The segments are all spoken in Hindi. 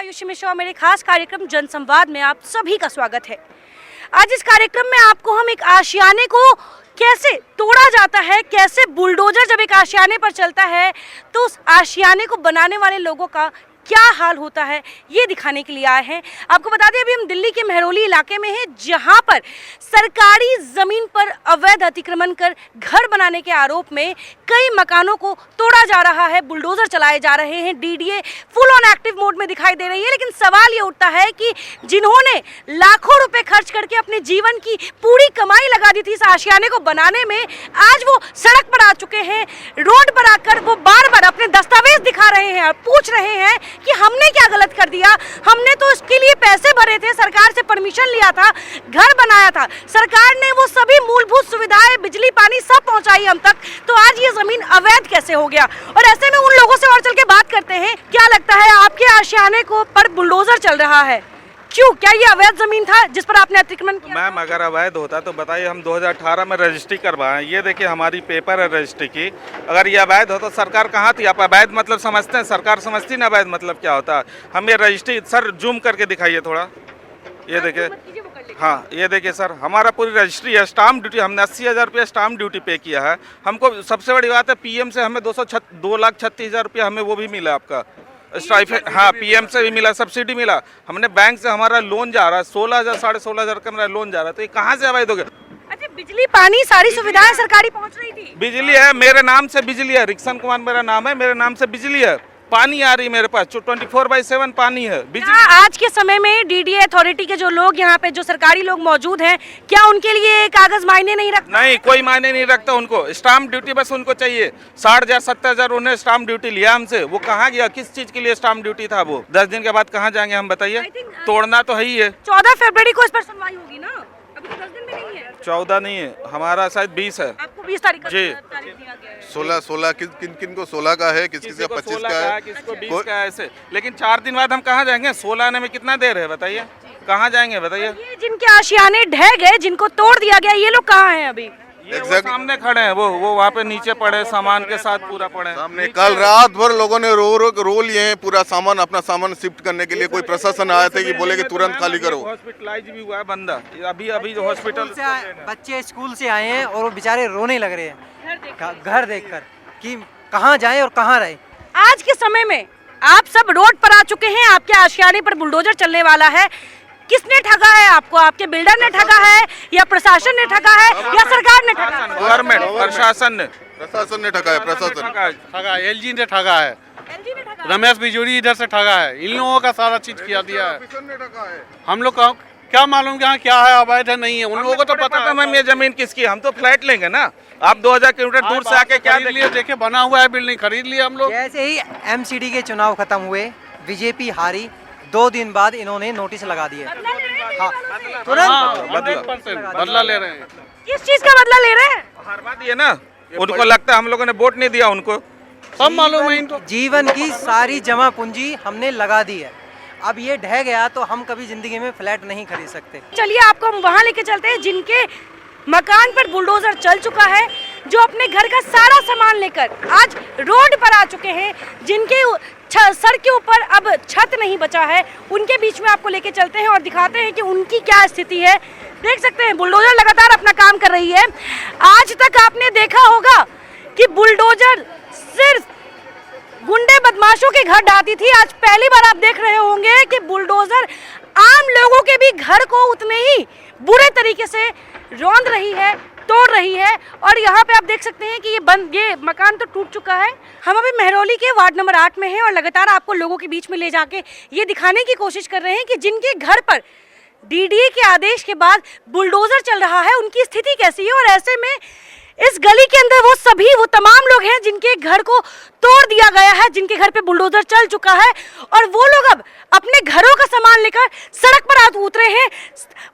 आयुषी मिश्रा, मेरे खास कार्यक्रम जनसंवाद में आप सभी का स्वागत है। आज इस कार्यक्रम में आपको हम एक आशियाने को कैसे तोड़ा जाता है, कैसे बुलडोजर जब एक आशियाने पर चलता है तो उस आशियाने को बनाने वाले लोगों का क्या हाल होता है, ये दिखाने के लिए आए हैं। आपको बता दें अभी हम दिल्ली के मेहरौली इलाके में हैं, जहां पर सरकारी ज़मीन पर अवैध अतिक्रमण कर घर बनाने के आरोप में कई मकानों को तोड़ा जा रहा है, बुलडोजर चलाए जा रहे हैं। DDA full on active mode में दिखाई दे रही है। लेकिन सवाल ये उठता है कि जिन्होंने लाखों रुपए खर्च करके अपने जीवन की पूरी कमाई लगा दी थी इस आशियाने को बनाने में, आज वो सड़क पर आ चुके हैं। रोड पर आकर वो बार बार अपने दस्तावेज दिखा रहे हैं और पूछ रहे हैं कि हमने क्या गलत कर दिया, हमने तो इसके लिए पैसे भरे थे, सरकार से परमिशन लिया था, घर बनाया था, सरकार ने वो सभी मूलभूत सुविधाएं, बिजली पानी सब पहुंचाई हम तक, तो आज ये जमीन अवैध कैसे हो गया। और ऐसे में उन लोगों से और चल के बात करते हैं। क्या लगता है आपके आशियाने को पर बुलडोजर चल रहा है, क्यों? क्या ये अवैध जमीन था जिस पर आपने अतिक्रमण किया? मैम अगर अवैध होता तो बताइए, हम 2018 में रजिस्ट्री करवाएं। ये देखिए हमारी पेपर है रजिस्ट्री की। अगर ये अवैध हो तो सरकार कहाँ थी? आप अवैध मतलब समझते हैं, सरकार समझती ना अवैध मतलब क्या होता है। हम ये रजिस्ट्री सर जूम करके दिखाइए थोड़ा, ये देखिए। हाँ ये देखिए सर, हमारा पूरी रजिस्ट्री है। स्टाम्प ड्यूटी हमने 80,000 रुपया स्टाम्प ड्यूटी पे किया है। हमको सबसे बड़ी बात है पीएम से हमें 2,36,000 रुपया हमें वो भी मिला आपका स्टाइपेंड। हाँ पीएम से भी मिला, सब्सिडी मिला। हमने बैंक से हमारा लोन जा रहा है 16,000 16,500 का मेरा लोन जा रहा है। तो ये कहाँ से अवैध हो गया? अच्छा, बिजली पानी सारी सुविधाएं सरकारी पहुंच रही थी? बिजली है, मेरे नाम से बिजली है, रिक्सन कुमार मेरा नाम है, मेरे नाम से बिजली है, पानी आ रही मेरे पास 24/7 पानी है, बिजली। आज के समय में डीडीए अथॉरिटी के जो लोग यहाँ पे जो सरकारी लोग मौजूद हैं, क्या उनके लिए कागज मायने नहीं रखता? नहीं, कोई मायने नहीं रखता उनको। स्टाम्प ड्यूटी बस उनको चाहिए। 60,000 70,000 उन्हें स्टाम्प ड्यूटी लिया हमसे। वो कहाँ गया, किस चीज के लिए स्टाम्प ड्यूटी था? वो 10 दिन के बाद कहाँ जाएंगे हम बताइए? तोड़ना तो है ही है। 14 फरवरी को इस पर सुनवाई होगी ना, अभी तो 10 दिन भी नहीं है। 14 नहीं है, हमारा शायद 20 है। आपको 20 तारीख जी। तारीख दिया गया है। 16 किन को 16 का है, किस का 25 का है, किसको 20 का है ऐसे। लेकिन 4 दिन बाद हम कहाँ जाएंगे? 16 आने में कितना देर है बताइए? कहाँ जाएंगे बताइए? ये जिनके आशियाने ढह गए, जिनको तोड़ दिया गया, ये लोग कहाँ हैं अभी? ये वो सामने खड़े हैं, वो वहाँ पे नीचे पड़े सामान के साथ पूरा पड़े सामने। कल रात भर लोगों ने रो लिए हैं पूरा सामान, अपना सामान शिफ्ट करने के लिए। कोई प्रशासन आया था कि बोले कि तुरंत खाली करो। हॉस्पिटलाइज भी हुआ है बंदा अभी जो हॉस्पिटल। बच्चे स्कूल से आए हैं और वो बेचारे रोने लग रहे हैं घर देखकर कि कहाँ जाएं और कहाँ रहे। आज के समय में आप सब रोड पर आ चुके हैं, आपके आशियाने पर बुलडोजर चलने वाला है। किसने ठगा है आपको? आपके बिल्डर ने ठगा है या प्रशासन ने ठगा है या सरकार ने ठगा है? गवर्नमेंट प्रशासन ने ठगा है। प्रशासन ठगा, एलजी ने ठगा है, एलजी ने ठगा है। रमेश बिजोरी इधर से ठगा है। इन लोगों का सारा चीज किया दिया है। हम लोग क्या मालूम यहाँ क्या है, अवैध है नहीं है, उन लोगों को तो पता है। मैम ये जमीन किसकी? हम तो फ्लैट लेंगे ना। आप 2000 किलोमीटर दूर से आके क्या खरीद लिए? देखे बना हुआ है, बिल्डिंग खरीद लिया हम लोग। जैसे ही एमसीडी के चुनाव खत्म हुए, बीजेपी हारी, 2 दिन बाद इन्होंने नोटिस लगा दिए। बदला ले रहे हैं। किस चीज का बदला ले रहे हैं? हरवा दिए ना उनको, लगता है हम लोगों ने वोट नहीं दिया उनको। सब मालूम है इनको। जीवन की सारी जमा पूंजी हमने लगा दी है, अब ये ढह गया तो हम कभी जिंदगी में फ्लैट नहीं खरीद सकते। चलिए आपको हम वहाँ लेके चलते हैं जिनके मकान पर बुलडोजर चल चुका है, जो अपने घर का सारा सामान लेकर आज रोड पर आ चुके हैं, जिनके सर के ऊपर अब छत नहीं बचा है। उनके बीच में आपको लेके चलते हैं और दिखाते हैं कि उनकी क्या स्थिति है। देख सकते हैं बुलडोजर लगातार अपना काम कर रही है। आज तक आपने देखा होगा कि बुलडोजर सिर्फ गुंडे बदमाशों के घर ढाती थी। आज पहली बार आप देख रहे होंगे कि बुलडोजर आम लोगों के भी घर को उतने ही बुरे तरीके से रौंद रही है, तोड़ रही है। और यहाँ पे आप देख सकते हैं कि ये मकान तो टूट चुका है। हम अभी मेहरौली के वार्ड नंबर 8 में हैं और लगातार आपको लोगों के बीच में ले जाके ये दिखाने की कोशिश कर रहे हैं कि जिनके घर पर डीडीए के आदेश के बाद बुलडोजर चल रहा है, उनकी स्थिति कैसी है। और ऐसे में इस गली के अंदर वो तमाम लोग हैं जिनके घर को तोड़ दिया गया है, जिनके घर पे बुलडोजर चल चुका है, और वो लोग अब अपने घरों का सामान लेकर सड़क पर उतरे हैं।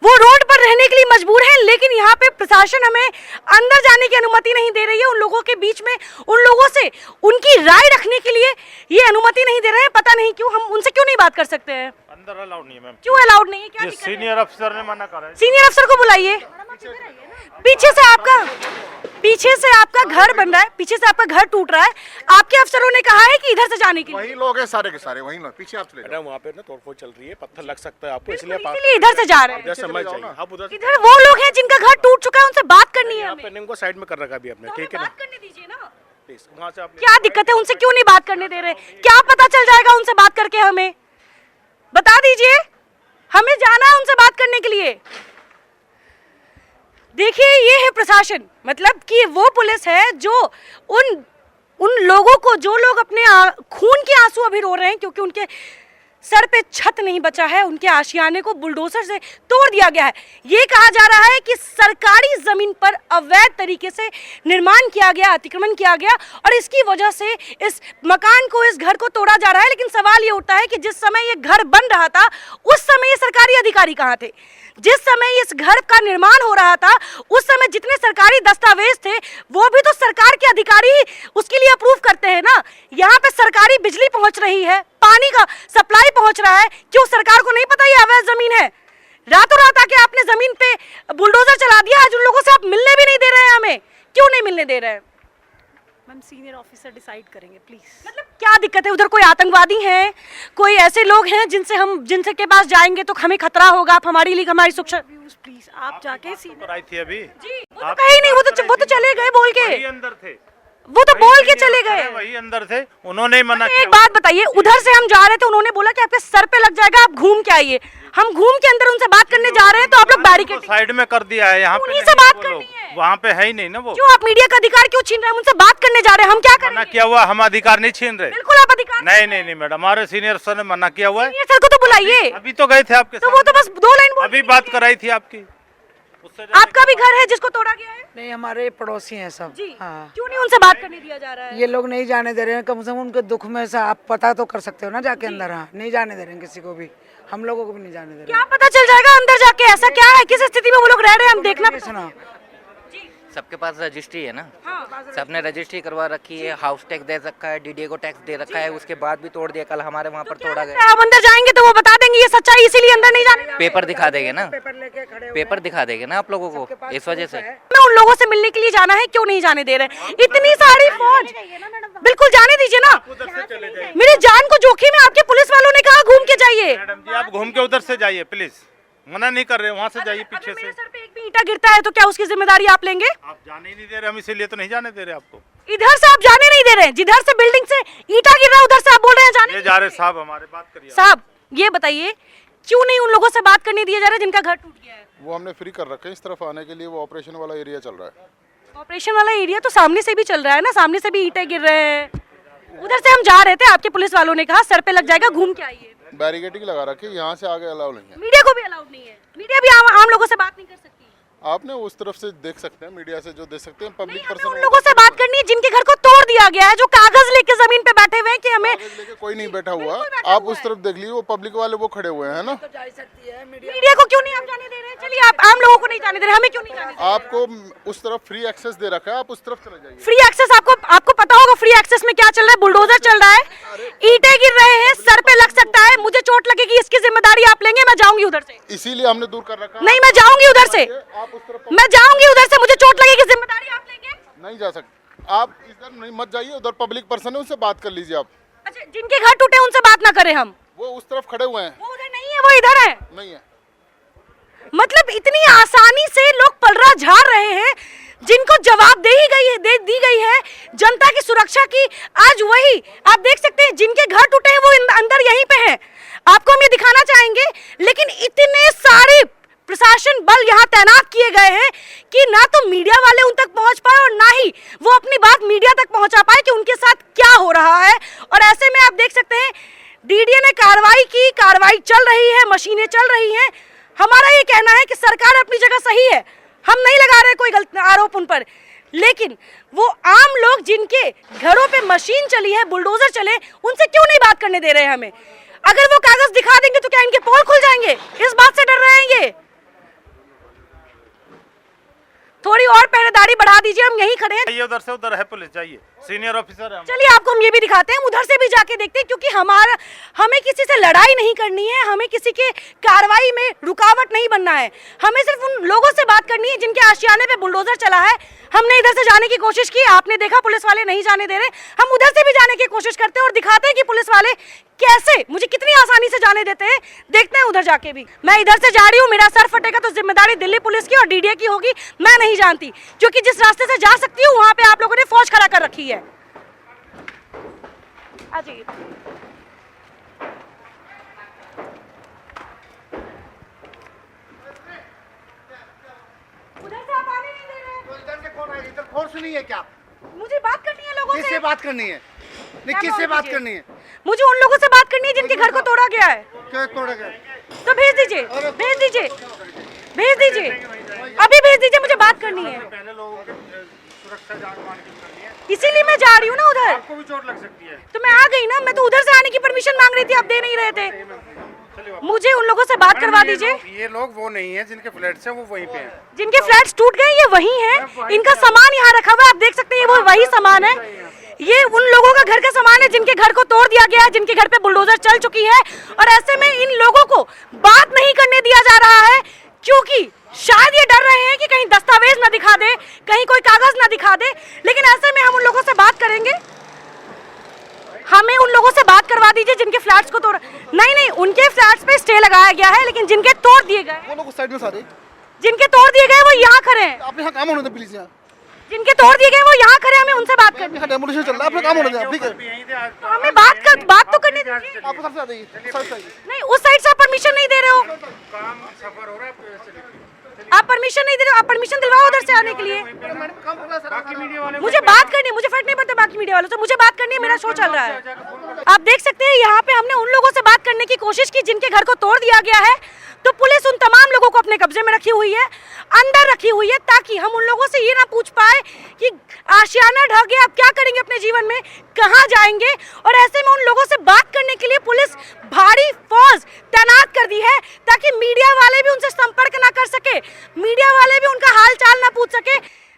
वो रोड पर रहने के लिए मजबूर हैं, लेकिन यहाँ पे प्रशासन हमें अंदर जाने की अनुमति नहीं दे रही है। उन लोगों के बीच में उन लोगों से उनकी राय रखने के लिए ये अनुमति नहीं दे रहे हैं। पता नहीं क्यों, हम उनसे क्यों नहीं बात कर सकते हैं? अंदर अलाउड नहीं है मैम। क्यों अलाउड नहीं है? क्या ये सीनियर अफसर ने मना करा है। सीनियर अफसर को बुलाइए। पीछे से आपका घर बन रहा है, पीछे से आपका घर टूट रहा है, आपके अफसरों ने कहा है कि इधर से जाने के लिए। वही लोग हैं सारे के सारे, वही लोग पीछे आप चले जाओ। मैडम वहाँ पे ना तोड़फोड़ चल रही है, पत्थर लग सकता है आपको, इसलिए इसलिए इधर से जा रहे हैं। इधर से मत जाइए, आप उधर इधर वो लोग हैं जिनका घर टूट चुका है, उनसे बात करनी है हमें। आपने इनको साइड में कर रखा अभी आपने, ठीक है ना? बात करने दीजिए ना। प्लीज वहाँ से आप क्या दिक्कत है, उनसे क्यों नहीं बात करने दे रहे? क्या पता चल जाएगा उनसे बात करके? हमें बता दीजिए, हमें जाना है उनसे बात करने के लिए। देखिए ये है प्रशासन, मतलब कि वो पुलिस है जो उन लोगों को, जो लोग अपने खून के आंसू अभी रो रहे हैं क्योंकि उनके सर पे छत नहीं बचा है, उनके आशियाने को बुलडोजर से तोड़ दिया गया है। ये कहा जा रहा है कि सरकारी जमीन पर अवैध तरीके से निर्माण किया गया, अतिक्रमण किया गया और इसकी वजह से इस मकान को, इस घर को तोड़ा जा रहा है। लेकिन सवाल ये उठता है कि जिस समय ये घर बन रहा था उस समय ये सरकारी अधिकारी कहाँ थे? जिस समय इस घर का निर्माण हो रहा था उस समय जितने सरकारी दस्तावेज थे वो भी तो सरकार के अधिकारी उसके लिए अप्रूव करते हैं ना। यहाँ पे सरकारी बिजली पहुंच रही है, पानी का सप्लाई पहुंच रहा है, क्यों सरकार को नहीं पता ये अवैध जमीन है? रातों रात आके आपने जमीन पे बुलडोजर चला दिया, आज उन लोगों से आप मिलने भी नहीं दे रहे हैं हमें, क्यों नहीं मिलने दे रहे हैं? मैम सीनियर ऑफिसर डिसाइड करेंगे प्लीज। मतलब क्या दिक्कत है? उधर कोई आतंकवादी हैं, कोई ऐसे लोग हैं जिनसे के पास जाएंगे तो हमें खतरा होगा, आप हमारी लिए, हमारी सुरक्षा। प्लीज आप जाके सीनियर आई थी अभी जी, वो तो कहीं नहीं, वो तो चले गए बोल के, अंदर थे, वो तो बोल के चले गए। वही अंदर थे, उन्होंने मना एक बात बताइए, उधर से हम जा रहे थे, उन्होंने बोला कि आपके सर पे लग जाएगा, आप घूम के आइए। हम घूम के अंदर उनसे बात करने जा रहे हैं तो आप लोग बैरिकेड साइड में कर दिया है। यहाँ पे उन्हीं से बात करनी है, वहाँ पे है ही नहीं ना वो। क्यों आप मीडिया का अधिकार क्यों छीन रहे हैं? उनसे बात करने जा रहे हैं, हम क्या मना करें? किया हुआ, हम अधिकार नहीं छीन रहे। बिल्कुल आप अधिकार नहीं मैडम, हमारे सीनियर सर ने मना किया हुआ है। सीनियर सर को तो बुलाइए, अभी तो गए थे आपके तो वो तो बस 2 लाइन अभी बात कराई थी आपकी। आपका भी घर है जिसको तोड़ा गया है? नहीं, हमारे पड़ोसी हैं सब। जी, हाँ, क्यों नहीं उनसे बात करने दिया जा रहा है? ये लोग नहीं जाने दे रहे हैं, कम से कम उनके दुख में से आप पता तो कर सकते हो ना जाके अंदर। हाँ, नहीं जाने दे रहे हैं किसी को भी, हम लोगों को भी नहीं जाने दे रहे क्या पता चल जाएगा अंदर जाके? ऐसा क्या है, किस स्थिति में वो लोग रह रहे हैं, हम देखना हैं। सुना, सबके पास रजिस्ट्री है ना, हाँ। सबने रजिस्ट्री करवा रखी है, हाउस टैक्स दे रखा है, डीडीए को टैक्स दे रखा है, उसके बाद भी तोड़ दिया। कल हमारे वहाँ पर तोड़ा गया। आप अंदर जाएंगे तो वो बता देंगे ये सच्चाई, इसीलिए अंदर नहीं जाने। पेपर दिखा देंगे ना, पेपर लेके खड़े हुए पेपर दिखा देंगे ना आप लोगों को, इस वजह से। मैं उन लोगों से मिलने के लिए जाना है, क्यों नहीं जाने दे रहे? इतनी सारी फौज, बिल्कुल जाने दीजिए ना, मेरी जान को जोखिम है। आपके पुलिस वालों ने कहा घूम के जाइए। मैडम जी आप घूम के उधर से जाइए प्लीज, मना नहीं कर रहे, वहाँ से जाइए पीछे से। मेरे सर पे एक भी ईंटा गिरता है तो क्या उसकी जिम्मेदारी आप लेंगे? आप जाने ही नहीं दे रहे, हम इसीलिए तो नहीं जाने दे रहे आपको। इधर से आप जाने नहीं दे रहे, जिधर से बिल्डिंग से ईंटा गिर रहा है उधर से आप बोल रहे हैं जाने। ये जा रहे साहब, हमारे बात करिए साहब ये बताइए, क्यों नहीं उन लोगों से बात करने दिया जा रहा है जिनका घर टूट गया है? वो हमने फ्री कर रखे हैं इस तरफ आने के लिए, वो ऑपरेशन वाला एरिया चल रहा है। ऑपरेशन वाला एरिया तो सामने से भी चल रहा है ना, सामने से भी ईंटें गिर रहे हैं। उधर से हम जा रहे थे, आपके पुलिस वालों ने कहा सर पे लग जाएगा, घूम के आइए। बैरिकेडिंग लगा रखी है, यहाँ से आगे अलाउ नहीं है। मीडिया को भी अलाउड नहीं है, मीडिया भी आम लोगों से बात नहीं कर सकती। आपने उस तरफ से देख सकते हैं, मीडिया से जो देख सकते हैं, पब्लिक हमें पर्सन उन लोगों से बात करनी है जिनके घर को तोड़ दिया गया है, जो कागज लेके जमीन पे बैठे हुए हैं कि हमें। लेके कोई नहीं बैठा हुआ, आप उस तरफ देख लीजिए, वो पब्लिक वाले वो खड़े हुए हैं ना। मीडिया को क्यों नहीं आप जाने दे रहे? चलिए आप आम लोगों को नहीं जाने दे रहे, हमें क्यों नहीं जाने दे रहे? आपको उस तरफ फ्री एक्सेस दे रखा है, आप उस तरफ चले जाइए। फ्री एक्सेस आपको पता होगा फ्री एक्सेस में क्या चल रहा है? बुलडोजर चल रहा है, ईंटें गिर रहे हैं, सर पे लग सकता है, मुझे चोट लगेगी, इसकी जिम्मेदारी आप लेंगे? मैं जाऊंगी उधर से। इसीलिए हमने दूर कर रखा है। नहीं, मैं जाऊंगी उधर से, आप उस तरफ मैं जाऊंगी उधर से, मुझे चोट लगेगी, जिम्मेदारी आप लेंगे? नहीं जा सकते आप, इधर नहीं मत जाइए, उधर पब्लिक पर्सन है, उनसे बात कर लीजिए आप। अच्छा, जिनके घर टूटे उनसे बात ना करें हम? वो उस तरफ खड़े हुए हैं। वो उधर नहीं है, वो इधर है। नहीं है, मतलब इतनी आसानी से लोग पलड़ा झाड़ रहे हैं, जिनको जवाबदेही दी गई है जनता की सुरक्षा की। आज वही आप देख सकते हैं, जिनके घर टूटे हैं वो अंदर यहीं पे हैं। आपको हम ये दिखाना चाहेंगे, लेकिन इतने सारे प्रशासन बल यहाँ तैनात किए गए हैं कि ना तो मीडिया वाले उन तक पहुंच पाए और ना ही वो अपनी बात मीडिया तक पहुंचा पाए कि उनके साथ क्या हो रहा है। और ऐसे में आप देख सकते हैं डीडीए ने कार्रवाई की, कार्रवाई चल रही है, मशीनें चल रही हैं। हमारा ये कहना है कि सरकार अपनी जगह सही है, हम नहीं लगा रहे कोई गलत आरोप उन पर, लेकिन वो आम लोग जिनके घरों पे मशीन चली है, बुलडोजर चले, उनसे क्यों नहीं बात करने दे रहे हैं हमें? अगर वो कागज दिखा देंगे तो क्या इनके पोल खुल जाएंगे? इस बात से डर रहे हैं ये। थोड़ी और पहरेदारी गाड़ी बढ़ा दीजिए, हम यहीं खड़े हैं। जाइए उधर से, उधर है पुलिस, जाइए, सीनियर ऑफिसर है हम। चलिए आपको हम ये भी दिखाते हैं, उधर से भी जाके देखते हैं, क्योंकि हमें किसी से लड़ाई नहीं करनी है, हमें किसी के कार्रवाई में रुकावट नहीं बनना है, हमें सिर्फ उन लोगों से बात करनी है जिनके आशियाने पे बुलडोजर चला है। हमने इधर से जाने की कोशिश की, आपने देखा पुलिस वाले नहीं जाने दे रहे, हम उधर से भी जाने की कोशिश करते हैं और दिखाते हैं कि पुलिस वाले कैसे मुझे कितनी आसानी से जाने देते हैं। देखते हैं उधर जाके भी। मैं इधर से जा रही हूँ, मेरा सर फटेगा तो जिम्मेदारी दिल्ली पुलिस की और डीडीए की होगी, मैं नहीं जानती, क्योंकि जिस रास्ते से जा सकती हूँ वहां पे आप लोगों ने फौज खड़ा कर रखी है। आ जाइए। उधर से आप आने नहीं दे रहे। तो इधर से कौन आएगा? इधर फोर्स नहीं है क्या? मुझे बात करनी है लोगों से। किससे बात करनी है? नहीं, किससे बात करनी है? मुझे उन लोगों से बात करनी है जिनके घर को तोड़ा गया है। क्या तोड़ा गया? तो भेज दीजिए, भेज दीजिए, भेज दीजिए, अभी भेज दीजिए, मुझे बात करनी है। पहले लोगों की सुरक्षा जांच करनी है, इसीलिए मैं जा रही हूँ ना उधर। आपको भी चोट लग सकती है। तो मैं आ गई ना, मैं तो उधर से आने की परमिशन मांग रही थी, आप दे नहीं रहे थे। मुझे उन लोगों से बात करवा दीजिए। ये लोग वो नहीं है जिनके फ्लैट्स हैं, वो वहीं पे हैं। जिनके फ्लैट्स टूट गए ये वही हैं, इनका सामान यहाँ रखा हुआ है, आप देख सकते हैं, ये वो वही सामान है। ये उन लोगों का घर का सामान है जिनके घर को तोड़ दिया गया है, जिनके घर पे बुलडोजर चल चुकी है, और ऐसे में इन लोगों को बात नहीं करने दिया जा रहा है, क्योंकि शायद ये डर रहे हैं कि कहीं दस्तावेज ना दिखा दे, कहीं कोई कागज ना दिखा दे। लेकिन ऐसे में हम उन लोगों से बात करेंगे, हमें उन लोगों से बात करवा दीजिए जिनके फ्लैट्स को तोड़ा। नहीं, उनके फ्लैट्स पे स्टे लगाया गया है, लेकिन जिनके तोड़ दिए गए, वो लोग साइड में सारे, जिनके तोड़ दिए गए वो यहाँ खड़े हैं। अपने यहाँ काम होने दे प्लीज। यहाँ जिनके तोड़ दिए गए वो यहाँ खड़े हैं, हमें उनसे बात करनी है। यहाँ डेमोलिशन चल रहा है, अपने काम होने दे, ठीक है? तो हमें बात तो करने दीजिए। आप उधर से आ जाइए, साइड से आइए। नहीं, उस साइड से आप परमिशन नहीं दे रहे हो, काम सफर हो रहा है, आप परमिशन नहीं दे रहे हो, आप परमिशन दिलवाओ उधर से आने के लिए। बाकी मीडिया वाले मुझे बात करनी है, मुझे फर्क नहीं पड़ता बाकी मीडिया वालों से, मुझे बात करनी है, मेरा शो चल रहा है। आप देख सकते हैं यहाँ पे हमने उन लोगों से बात करने की कोशिश की जिनके घर को तोड़ दिया गया है, तो पुलिस उन तमाम लोगों को अपने कब्जे में रखी हुई है, अंदर रखी हुई है, ताकि हम उन लोगों से ये ना पूछ पाए कि आशियाना ढह गया, आप क्या करेंगे अपने जीवन में, कहाँ जाएंगे। और ऐसे में उन लोगों से बात करने के लिए पुलिस भारी फौज तैनात कर दी है, ताकि मीडिया वाले भी उनसे संपर्क ना कर सके, मीडिया वाले भी उनका हाल चाल ना पूछ सके,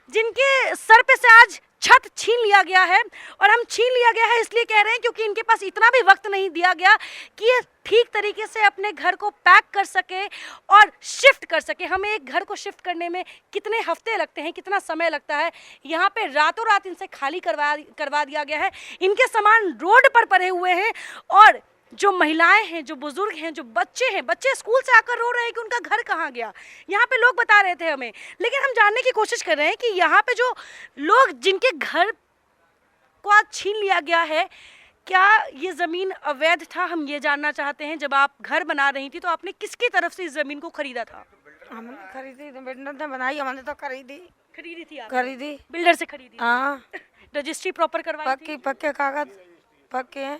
जिनके सर पे से आज छत छीन लिया गया है। और हम छीन लिया गया है इसलिए कह रहे हैं क्योंकि इनके पास इतना भी वक्त नहीं दिया गया कि ये ठीक तरीके से अपने घर को पैक कर सके और शिफ्ट कर सके। हमें एक घर को शिफ्ट करने में कितने हफ्ते लगते हैं, कितना समय लगता है, यहाँ पे रातों रात इनसे खाली करवा दिया गया है। इनके सामान रोड पर पड़े हुए हैं, और जो महिलाएं हैं, जो बुजुर्ग हैं, जो बच्चे हैं, बच्चे स्कूल से आकर रो रहे हैं कि उनका घर कहाँ गया। यहाँ पे लोग बता रहे थे हमें, लेकिन हम जानने की कोशिश कर रहे हैं कि यहाँ पे जो लोग जिनके घर को आज छीन लिया गया है, क्या ये ज़मीन अवैध था, हम ये जानना चाहते हैं। जब आप घर बना रही थी तो आपने किसकी तरफ से इस ज़मीन को खरीदा था? हमने खरीदी, बिल्डर ने बनाई, हमने तो खरीदी थी आप? खरीदी, बिल्डर से खरीदी? हाँ। रजिस्ट्री प्रॉपर करवाई थी? पक्के कागज पक्के हैं,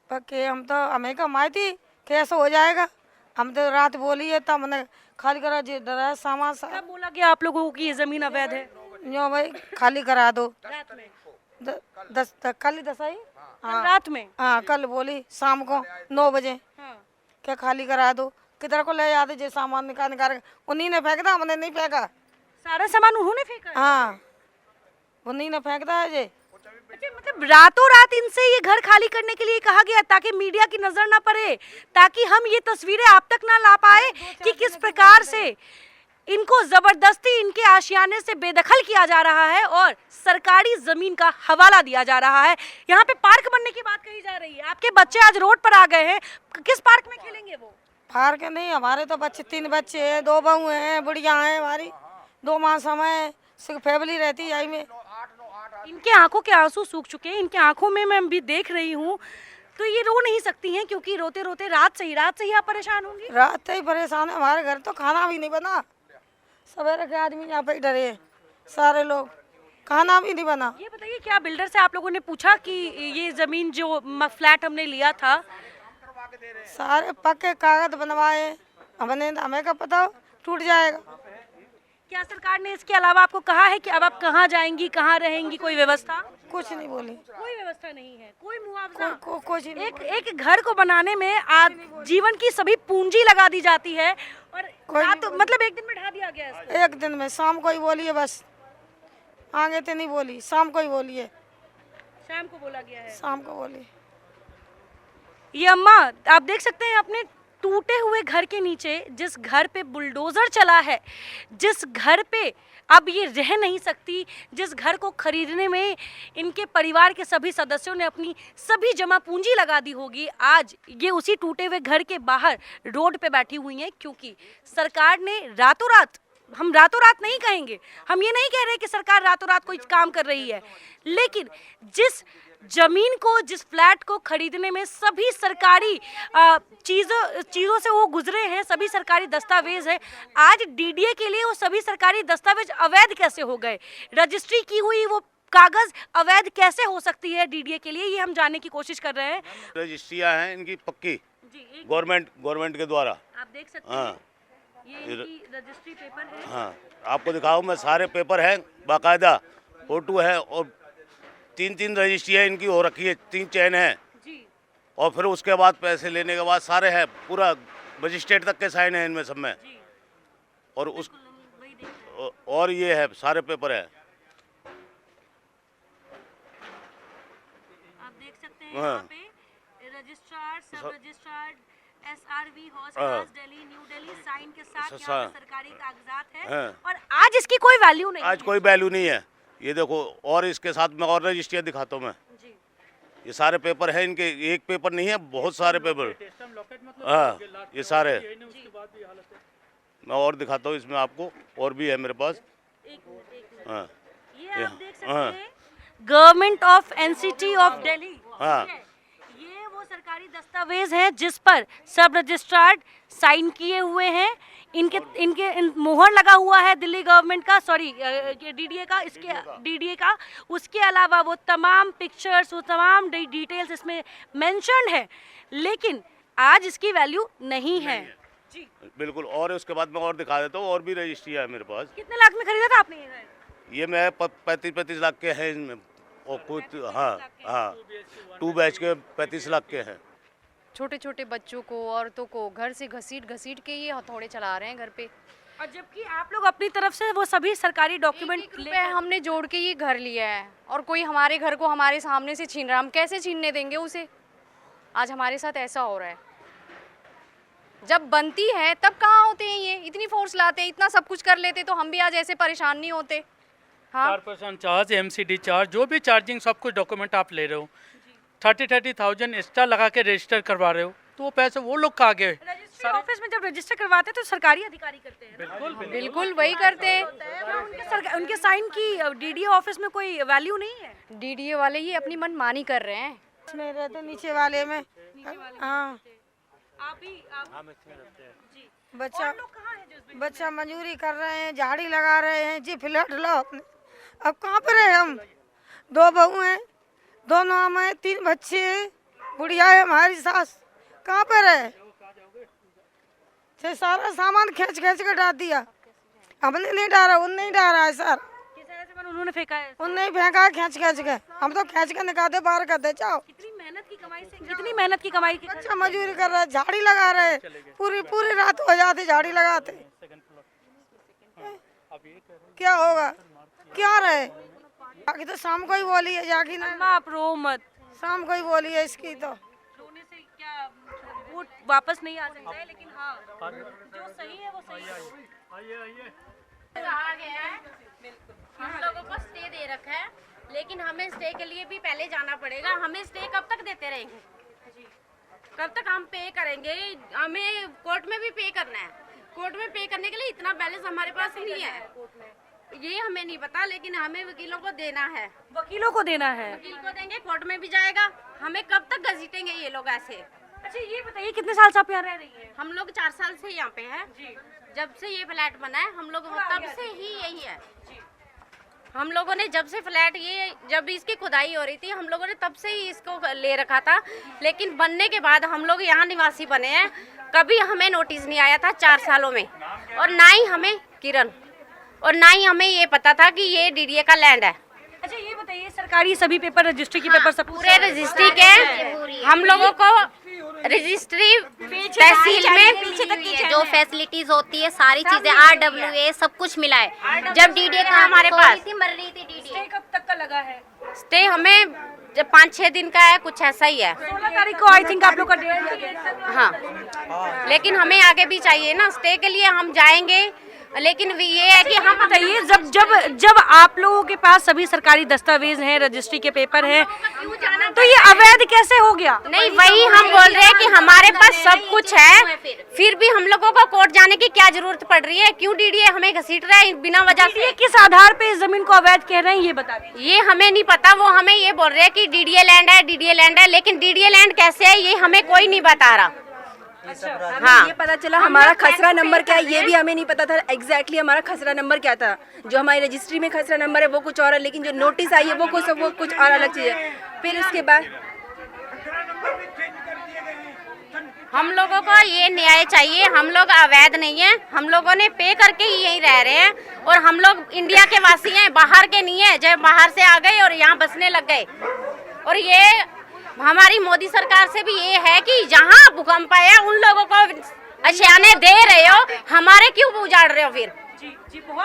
पक्के। हम तो हमें कमाई थी कैसे हो जाएगा, हम तो रात बोली है, तब हमने खाली करा डरा सामान सा। कब बोला गया आप लोगों को कि ये ज़मीन अवैध है? यो भाई खाली करा दो। रात में? कल 10 आई, हाँ रात में? हाँ, कल बोली शाम को 9 बजे हाँ। क्या खाली करा दो, किधर को ले जाते जे सामान निकाल उन्हीं ने फेंकता, हमने नहीं फेंका। सारा सामान उन्होंने फेंका? हाँ, उन्हीं ने फेंकता है जे। अच्छा, मतलब रातों रात इनसे ये घर खाली करने के लिए कहा गया ताकि मीडिया की नजर ना पड़े, ताकि हम ये तस्वीरें आप तक ना ला पाए कि किस प्रकार से इनको जबरदस्ती इनके आशियाने से बेदखल किया जा रहा है और सरकारी जमीन का हवाला दिया जा रहा है। यहाँ पे पार्क बनने की बात कही जा रही है, आपके बच्चे आज रोड पर आ गए हैं, किस पार्क में खेलेंगे वो? पार्क नहीं, हमारे तो बच्चे 3 बच्चे हैं, 2 बहू हैं, बुढ़िया हैं हमारी, 2 माह समय सिर्फ फैमिली रहती है में। इनके आंखों के आंसू सूख चुके हैं, इनके आंखों में मैं भी देख रही हूँ, तो ये रो नहीं सकती हैं क्योंकि रोते रोते रात से ही आप परेशान होंगी। रात से ही परेशान है, हमारे घर तो खाना भी नहीं बना, सवेरे के आदमी यहाँ पे डरे हैं सारे लोग, खाना भी नहीं बना। ये बताइए, क्या बिल्डर से आप लोगों ने पूछा कि ये जमीन जो फ्लैट हमने लिया था? सारे पक्के कागज बनवाए, हमें क्या पता टूट जाएगा। क्या सरकार ने इसके अलावा आपको कहा है कि अब आप कहाँ जाएंगी, कहाँ रहेंगी, कोई व्यवस्था? कुछ नहीं बोली, कोई व्यवस्था नहीं है, कोई मुआवजा? कुछ नहीं। एक घर को बनाने में जीवन की सभी पूंजी लगा दी जाती है और मतलब एक दिन में ढा दिया गया है। एक दिन में शाम को ही बोलिए बस आगे तो नहीं बोली, शाम को ही बोली है, शाम को बोला गया है। शाम को बोली। ये अम्मा आप देख सकते हैं अपने टूटे हुए घर के नीचे जिस घर पे बुलडोजर चला है, जिस घर पे अब ये रह नहीं सकती, जिस घर को खरीदने में इनके परिवार के सभी सदस्यों ने अपनी सभी जमा पूंजी लगा दी होगी, आज ये उसी टूटे हुए घर के बाहर रोड पे बैठी हुई हैं क्योंकि सरकार ने रातों रात, हम रातों रात नहीं कहेंगे, हम ये नहीं कह रहे कि सरकार रातों रात कोई काम कर रही है, लेकिन जिस जमीन को, जिस फ्लैट को खरीदने में सभी सरकारी चीज़ों से वो गुजरे हैं, सभी सरकारी दस्तावेज है, आज डीडीए के लिए वो सभी सरकारी दस्तावेज अवैध कैसे हो गए? रजिस्ट्री की हुई वो कागज अवैध कैसे हो सकती है डीडीए के लिए, ये हम जानने की कोशिश कर रहे हैं। रजिस्ट्रियाँ हैं इनकी पक्की जी, गवर्नमेंट के द्वारा। आप देख सकते हैं ये इनकी रजिस्ट्री पेपर है। हाँ, आपको दिखाऊँ मैं, सारे पेपर हैं बाकायदा, फोटो है, और 3 रजिस्ट्रियाँ इनकी हो रखी है, 3 चैन है जी। और फिर उसके बाद पैसे लेने के बाद सारे हैं, पूरा मजिस्ट्रेट तक के साइन है इनमें सब में, और उस और ये है सारे पेपर है। आप देख सकते हैं यहाँ पे registrar, sub registrar, SRV hospital Delhi, New Delhi sign के साथ यहाँ पे सरकारी कागजात है और आज इसकी कोई वैल्यू नहीं, आज कोई वैल्यू नहीं है। ये देखो, और इसके साथ मैं और रजिस्ट्रियाँ दिखाता हूँ मैं, ये सारे पेपर हैं इनके, एक पेपर नहीं है, बहुत सारे पेपर। हाँ, ये सारे मैं और दिखाता हूँ इसमें आपको, और भी है मेरे पास। हाँ, ये आप देख सकते हैं government of NCT of Delhi. हाँ, ये वो सरकारी दस्तावेज हैं जिस पर सब रजिस्ट्रार साइन किए हुए हैं, इनके मोहर लगा हुआ है दिल्ली गवर्नमेंट का, सॉरी डीडीए का, इसके डीडीए का। उसके अलावा वो तमाम पिक्चर्स, वो तमाम डिटेल्स इसमें मेंशन है, लेकिन आज इसकी वैल्यू नहीं है। जी बिल्कुल। और उसके बाद मैं और दिखा देता हूँ, और भी रजिस्ट्रियाँ है मेरे पास। कितने लाख में खरीदा था आपने ये घर? ये मैं 35 लाख के हैं इनमें, और कुछ हाँ 2 बैच के 35 लाख के हैं। छोटे छोटे बच्चों को, औरतों को घर से घसीट के ये हथौड़े चला रहे हैं घर पे, और जबकि आप लोग अपनी तरफ से वो सभी सरकारी डॉक्यूमेंट हमने जोड़ के ये घर लिया है और कोई हमारे घर को हमारे सामने से छीन रहा है, हम कैसे छीनने देंगे उसे? आज हमारे साथ ऐसा हो रहा है। जब बनती है तब कहाँ होते हैं ये, इतनी फोर्स लाते हैं, इतना सब कुछ कर लेते तो हम भी आज ऐसे परेशान नहीं होते। हाँ, 4% चार्ज, MCD चार्ज, जो भी चार्जिंग सब कुछ डॉक्यूमेंट आप ले रहे हो, 30,000 एक्स्ट्रा लगा के रजिस्टर करवा रहे हो, तो वो पैसे वो लोग कहाँ गए? रजिस्ट्री ऑफिस में जब रजिस्टर करवाते हैं तो सरकारी अधिकारी करते हैं। बिल्कुल वही करते हैं। उनके साइन की डीडीए ऑफिस में कोई वैल्यू नहीं है। डीडीए वाले ये अपनी मनमानी कर रहे हैं। इसमें रहते नीचे वाले में, हाँ। बच्चा मजदूरी कर रहे हैं, झाड़ी लगा रहे हैं जी, फ्लैट लो अपने। अब कहाँ पर है हम? 2 बहू हैं, 2 नाम है, 3 बच्चे हैं, बुढ़िया है हमारी सास, कहाँ पर है? सारा सामान खींच के डाल दिया, हमने नहीं डाला, उनने ही डाला है सर। उन्होंने फेंका है, उनने ही फेंका है खींच के, हम तो खींच के निकाल दे, बाहर कर दे। चाओ कितनी मेहनत की कमाई से, कितनी मेहनत की कमाई। बच्चा मजदूरी कर रहा है, झाड़ी लगा रहे, पूरी रात हो जाती झाड़ी लगाते। क्या होगा, क्या रहे? बाकी तो शाम को ही बोली है जाकी ना, आप रो मत, शाम को ही बोली है इसकी। तो रोने से क्या वो वापस नहीं आ सकता है, लेकिन हाँ जो सही है वो सही है। हम लोगों को स्टे दे रखा है, लेकिन हमें स्टे के लिए भी पहले जाना पड़ेगा। हमें स्टे कब तक देते रहेंगे? कब तक हम पे करेंगे? हमें कोर्ट में भी पे करना है। कोर्ट में पे करने के लिए इतना बैलेंस हमारे पास नहीं है, ये हमें नहीं पता, लेकिन हमें वकीलों को देना है। वकीलों को देना है, वकील को देंगे, कोर्ट में भी जाएगा। हमें कब तक घसीटेंगे ये लोग ऐसे? अच्छा ये बताइए कितने साल से आप यहाँ रह रही हैं? हम लोग 4 साल से यहाँ पे हैं। जब से ये फ्लैट बना है हम लोग तब से ही यही है। हम लोगों ने जब से फ्लैट, ये जब इसकी खुदाई हो रही थी हम लोगों ने तब से ही इसको ले रखा था, लेकिन बनने के बाद हम लोग यहाँ निवासी बने हैं। कभी हमें नोटिस नहीं आया था 4 सालों में, और ना ही हमें किरण, और ना ही हमें ये पता था कि ये डीडीए का लैंड है। अच्छा ये बताइए सरकारी सभी पेपर, रजिस्ट्री के पेपर सब पूरे रजिस्ट्री के हम लोगों को रजिस्ट्री तहसील में पीछे तक की जो फैसिलिटीज होती है सारी चीजें RWA सब कुछ मिला है। जब डीडीए का हमारे पास मर रही थी डीडीए देखिए कब तक का लगा है? स्टे हमें 5-6 दिन का है, कुछ ऐसा ही है। 16 तारीख को आई थिंक आप लोग का डेट। हाँ, लेकिन हमें आगे भी चाहिए ना, स्टे के लिए हम जाएंगे, लेकिन ये है कि हम बताइए, जब आप लोगों के पास सभी सरकारी दस्तावेज हैं, रजिस्ट्री के पेपर हैं, तो ये अवैध कैसे हो गया? नहीं, वही हम बोल रहे हैं कि हमारे पास सब कुछ है, फिर भी हम लोगों को कोर्ट जाने की क्या जरूरत पड़ रही है? क्यों डीडीए हमें घसीट रहा है बिना वजह से? किस आधार पे इस जमीन को अवैध कह रहे हैं ये बता दीजिए। ये हमें नहीं पता, वो हमें ये बोल रहे हैं कि डीडीए लैंड है, डीडीए लैंड है, लेकिन डीडीए लैंड कैसे है ये हमें कोई नहीं बता रहा। हाँ, ये पता चला हमारा खसरा नंबर क्या है ये भी हमें नहीं पता था। एग्जैक्टली हमारा खसरा नंबर क्या था, जो हमारी रजिस्ट्री में खसरा नंबर है वो कुछ और है, लेकिन जो नोटिस आई है वो कुछ और अलग चीज़ है। फिर उसके बाद हम लोगों को ये न्याय चाहिए, हम लोग अवैध नहीं है, हम लोगों ने पे करके ही यहीं रह रहे हैं, और हम लोग इंडिया के वासी हैं, बाहर के नहीं है, जब बाहर से आ गए और यहाँ बसने लग गए। और ये हमारी मोदी सरकार से भी ये है कि जहाँ भूकंप आया उन लोगों को अशियाने दे रहे हो, हमारे क्यों उजाड़ रहे हो? फिर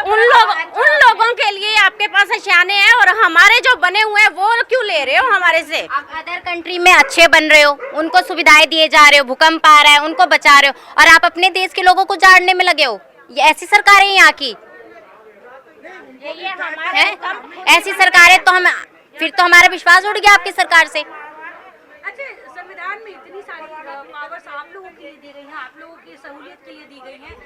उन लोगों के लिए आपके पास अशियाने हैं और हमारे जो बने हुए हैं वो क्यों ले रहे हो हमारे से? आप अदर कंट्री में अच्छे बन रहे हो, उनको सुविधाएं दिए जा रहे हो, भूकंप आ रहा है उनको बचा रहे हो, और आप अपने देश के लोगों को जाड़ने में लगे हो। ये ऐसी सरकार है यहाँ की, ऐसी सरकार है तो हम फिर तो हमारा विश्वास उड़ गया आपकी सरकार से। अच्छा, संविधान में इतनी सारी पावर्स आप लोगों के लिए दी गई हैं, आप लोगों की सहूलियत के लिए दी गई हैं।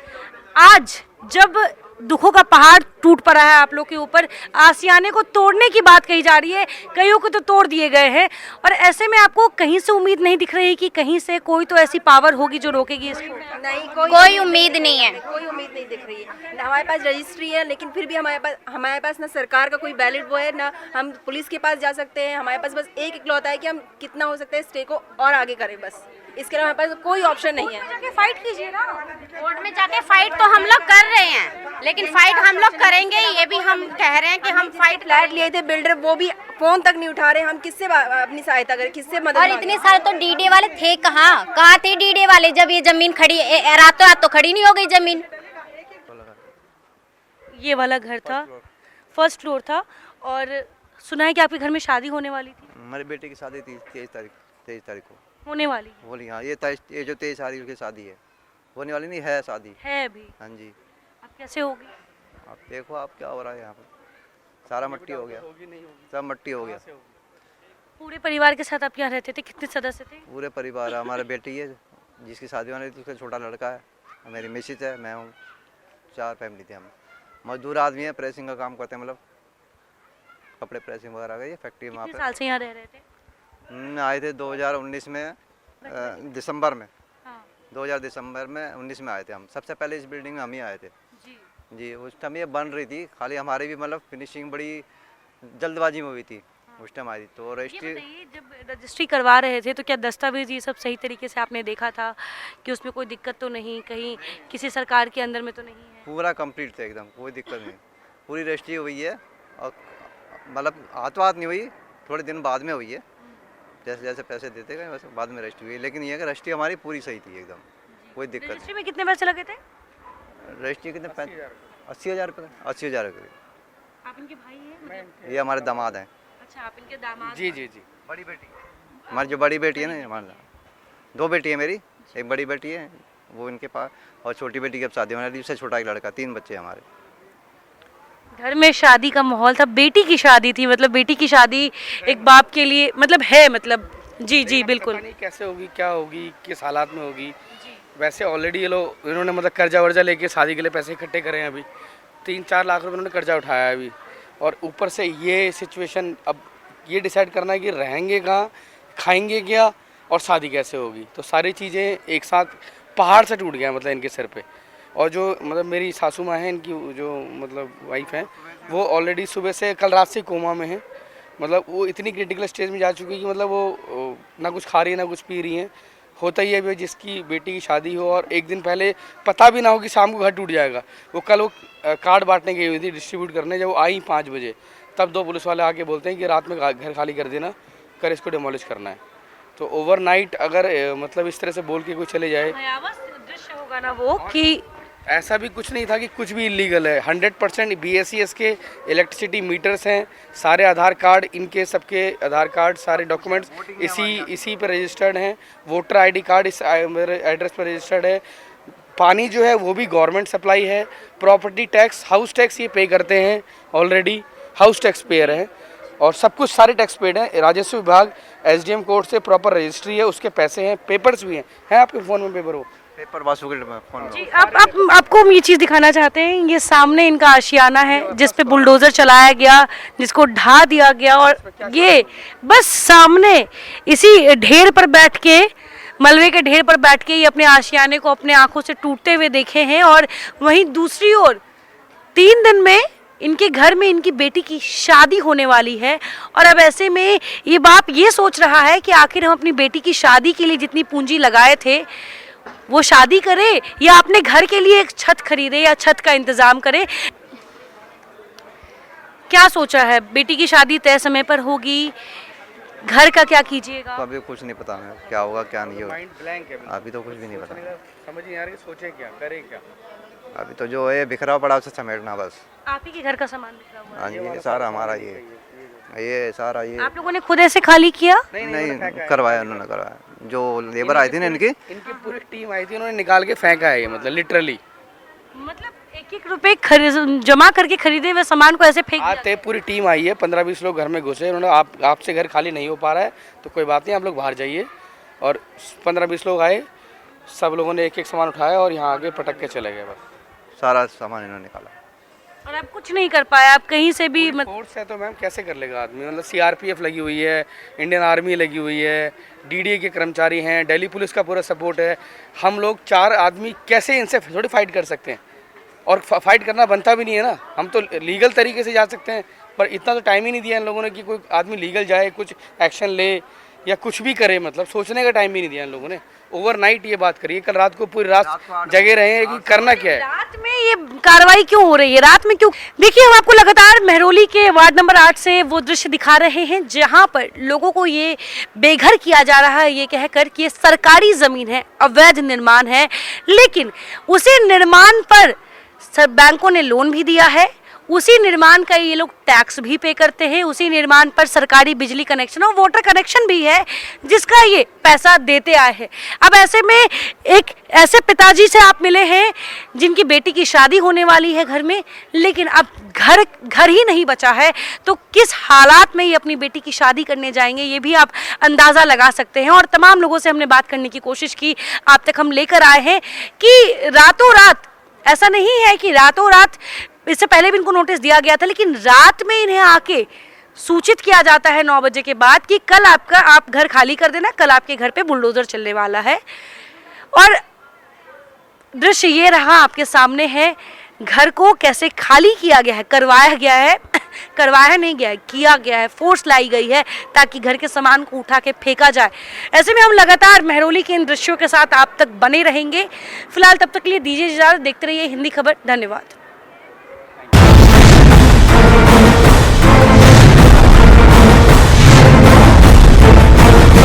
आज जब दुखों का पहाड़ टूट पड़ा है आप लोग के ऊपर, आसियाने को तोड़ने की बात कही जा रही है, कईयों को तो तोड़ दिए गए हैं, और ऐसे में आपको कहीं से उम्मीद नहीं दिख रही कि कहीं से कोई तो ऐसी पावर होगी जो रोकेगी इसको? नहीं, कोई उम्मीद नहीं है, कोई उम्मीद नहीं दिख रही है। ना हमारे पास रजिस्ट्री है, लेकिन फिर भी हमारे पास ना सरकार का कोई वैलिड वो है, ना हम पुलिस के पास जा सकते हैं। हमारे पास बस एक इकलौता है कि हम कितना हो सकता है स्टे को और आगे करें, बस इसके अलावा हमारे पास कोई ऑप्शन नहीं है। जाके फाइट कीजिए ना, कोर्ट में जाके फाइट तो हम लोग कर रहे हैं, लेकिन फाइट हम लोग करेंगे, ये भी हम कह रहे हैं कि हम फाइट फ्लैट लिए थे बिल्डर, वो भी फोन तक नहीं उठा रहे। हम किससे अपनी सहायता करें, किससे मदद? और इतने साल तो डीडीए वाले थे कहाँ थे डीडीए वाले जब ये जमीन खड़ी रातों रात तो खड़ी नहीं हो गई जमीन। ये वाला घर था, फर्स्ट फ्लोर था, और सुना है कि आपके घर में शादी होने वाली थी। हमारे बेटे की शादी थी 23 तारीख को होने वाली बोली। हाँ, ये जो 23 तारीख की शादी है, होने वाली नहीं है, शादी है अभी। हाँ जी। अब कैसे होगी? आप देखो आप क्या हो रहा है यहाँ पर, सारा मट्टी हो गया, सब मट्टी हो गया। पूरे परिवार के साथ आप यहाँ रहते थे? कितने सदस्य थे? पूरे परिवार, हमारे बेटी है जिसकी शादी होने थी, उसका छोटा लड़का है, मेरी मिसेज है, मैं हूँ, 4 फैमिली थे हम। मजदूर आदमी है, प्रेसिंग का काम करते हैं, मतलब कपड़े प्रेसिंग वगैरह का, ये फैक्ट्री में। वहाँ कितने साल से यहाँ रह रहे थे? आए थे 2019 में, दिसंबर में। 2000 दिसंबर में 19 में आए थे हम। सबसे पहले इस बिल्डिंग में हम ही आए थे जी। उस टाइम ये बन रही थी, खाली हमारी भी मतलब फिनिशिंग बड़ी जल्दबाजी में हुई थी उस टाइम आई थी। तो रजिस्ट्री, जब रजिस्ट्री करवा रहे थे तो क्या दस्तावेज ये सब सही तरीके से आपने देखा था कि उसमें कोई दिक्कत तो नहीं, कहीं किसी सरकार के अंदर में तो नहीं है? पूरा कंप्लीट था एकदम, कोई दिक्कत नहीं। पूरी रजिस्ट्री हुई है, और मतलब हाथ नहीं हुई, थोड़े दिन बाद में हुई है, जैसे जैसे पैसे देते गए वैसे बाद में रजिस्ट्री हुई। लेकिन ये कि रजिस्ट्री हमारी पूरी सही थी एकदम, कोई दिक्कत नहीं। रजिस्ट्री में कितने पैसे लगे थे? रजिस्ट्री कितने? 80,000 रुपये। 80,000 रुपये। आप इनके भाई हैं? ये हमारे दामाद हैं। अच्छा, आप इनके दामाद? जी। बड़ी बेटी हमारी, जो बड़ी बेटी है ना, हमारा 2 बेटी है मेरी, एक बड़ी बेटी है वो इनके पास, और छोटी बेटी की अब शादी होने वाली, उससे छोटा एक लड़का, 3 बच्चे हमारे। घर में शादी का माहौल था, बेटी की शादी थी, मतलब बेटी की शादी एक बाप के लिए मतलब है, मतलब जी बिल्कुल। पता नहीं कैसे होगी, क्या होगी, किस हालात में होगी। वैसे ऑलरेडी ये लोग इन्होंने मतलब कर्जा वर्जा लेके शादी के लिए पैसे इकट्ठे करे हैं, अभी 3-4 लाख रुपए इन्होंने कर्जा उठाया है अभी, और ऊपर से ये सिचुएशन, अब ये डिसाइड करना है कि रहेंगे कहाँ, खाएंगे क्या, और शादी कैसे होगी। तो सारी चीज़ें एक साथ पहाड़ से टूट गया मतलब इनके सिर पे। और जो मतलब मेरी सासू माँ हैं, इनकी जो मतलब वाइफ हैं, वो ऑलरेडी सुबह से कल रात से कोमा में हैं, मतलब वो इतनी क्रिटिकल स्टेज में जा चुकी है कि मतलब वो ना कुछ खा रही है ना कुछ पी रही हैं। होता ही है भी, जिसकी बेटी की शादी हो और एक दिन पहले पता भी ना हो कि शाम को घर टूट जाएगा। वो कल वो कार्ड बांटने गई हुई थी, डिस्ट्रीब्यूट करने, जब वो आई 5 बजे, तब 2 पुलिस वाले आके बोलते हैं कि रात में घर खाली कर देना, कर इसको डिमोलिश करना है। तो ओवरनाइट अगर मतलब इस तरह से बोल के कोई चले जाए, दृश्य होगा ना वो कि ऐसा भी कुछ नहीं था कि कुछ भी इलीगल है। 100% BSES के इलेक्ट्रिसिटी मीटर्स हैं, सारे आधार कार्ड, इनके सबके आधार कार्ड, सारे डॉक्यूमेंट्स इसी पर रजिस्टर्ड हैं। वोटर ID कार्ड इस मेरे एड्रेस पर रजिस्टर्ड है। पानी जो है वो भी गवर्नमेंट सप्लाई है। प्रॉपर्टी टैक्स, हाउस टैक्स ये पे करते हैं, ऑलरेडी हाउस टैक्स पेयर हैं, और सब कुछ सारे टैक्स पेड हैं। राजस्व विभाग SDM कोर्ट से प्रॉपर रजिस्ट्री है, उसके पैसे हैं, पेपर्स भी हैं आपके फ़ोन में पेपर हो पेपर वासुकिल में फोन जी, आपको हम ये चीज़ दिखाना चाहते हैं। ये सामने इनका आशियाना है जिस पे बुलडोज़र चलाया गया, जिसको ढा दिया गया, और ये बस सामने इसी ढेर पर बैठ के, मलबे के ढेर पर बैठ के ये अपने आशियाने को अपने आंखों से टूटते हुए देखे हैं। और वहीं दूसरी ओर 3 दिन में इनके घर में इनकी बेटी की शादी होने वाली है, और अब ऐसे में ये बाप ये सोच रहा है कि आखिर हम अपनी बेटी की शादी के लिए जितनी पूंजी लगाए थे वो शादी करे, या अपने घर के लिए एक छत खरीदे, या छत का इंतजाम करे। क्या सोचा है? बेटी की शादी तय समय पर होगी, घर का क्या कीजिएगा? तो अभी कुछ नहीं पता है क्या होगा क्या नहीं होगा, माइंड ब्लैंक है अभी तो कुछ भी नहीं पता, समझ नहीं आ रही सोचे क्या करे क्या। अभी तो जो है बिखरा पड़ा उसे समेटना बस। आप ही के घर का सामान बिखरा हुआ है? हाँ जी, ये सारा हमारा ये सारा ये आप लोगों ने खुद ऐसे खाली किया? नहीं करवाया, उन्होंने करवाया, जो लेबर आई थी ना इनकी पूरी टीम आई थी, उन्होंने निकाल के फेंका है ये, मतलब लिटरली। मतलब 1-1 रुपए जमा करके खरीदे हुए सामान को ऐसे फेंक आते पूरी टीम आई है, 15-20 लोग घर में घुसे, उन्होंने आपसे घर खाली नहीं हो पा रहा है तो कोई बात नहीं, आप लोग बाहर जाइए। और 15-20 लोग आए, सब लोगों ने एक सामान उठाया और यहाँ आगे पटक के चले गए, बस सारा सामान इन्होंने निकाला। और आप कुछ नहीं कर पाए? आप कहीं से भी फोर्स है तो मैम कैसे कर लेगा आदमी, मतलब CRPF लगी हुई है, इंडियन आर्मी लगी हुई है, DDA के कर्मचारी हैं, दिल्ली पुलिस का पूरा सपोर्ट है। हम लोग 4 आदमी कैसे इनसे थोड़ी फाइट कर सकते हैं, और फाइट करना बनता भी नहीं है ना। हम तो लीगल तरीके से जा सकते हैं, पर इतना तो टाइम ही नहीं दिया इन लोगों ने कि कोई आदमी लीगल जाए, कुछ एक्शन ले या कुछ भी करे, मतलब सोचने का टाइम ही नहीं दिया इन लोगों ने। ओवरनाइट ये बात करिए, कल रात को पूरी रात जगे रहे हैं कि करना क्या है। रात में ये कार्रवाई क्यों हो रही है? रात में क्यों? देखिए, हम आपको लगातार मेहरौली के वार्ड नंबर 8 से वो दृश्य दिखा रहे हैं जहां पर लोगों को ये बेघर किया जा रहा है, ये कहकर कि ये सरकारी जमीन है, अवैध निर्माण है, लेकिन उसी निर्माण पर बैंकों ने लोन भी दिया है, उसी निर्माण का ये लोग टैक्स भी पे करते हैं, उसी निर्माण पर सरकारी बिजली कनेक्शन और वाटर कनेक्शन भी है जिसका ये पैसा देते आए हैं। अब ऐसे में एक ऐसे पिताजी से आप मिले हैं जिनकी बेटी की शादी होने वाली है घर में, लेकिन अब घर ही नहीं बचा है, तो किस हालात में ये अपनी बेटी की शादी करने जाएंगे ये भी आप अंदाज़ा लगा सकते हैं। और तमाम लोगों से हमने बात करने की कोशिश की, आप तक हम लेकर आए हैं कि रातों रात, ऐसा नहीं है कि रातों रात, इससे पहले भी इनको नोटिस दिया गया था, लेकिन रात में इन्हें आके सूचित किया जाता है 9 बजे के बाद कि कल आप घर खाली कर देना, कल आपके घर पे बुलडोजर चलने वाला है। और दृश्य ये रहा आपके सामने है, घर को कैसे खाली किया गया है, करवाया गया है, करवाया नहीं गया है, किया गया है, फोर्स लाई गई है ताकि घर के सामान को उठा के फेंका जाए। ऐसे में हम लगातार मेहरौली के इन दृश्यों के साथ आप तक बने रहेंगे। फिलहाल तब तक के लिए दीजिए इजाज़त, देखते रहिए हिंदी खबर। धन्यवाद।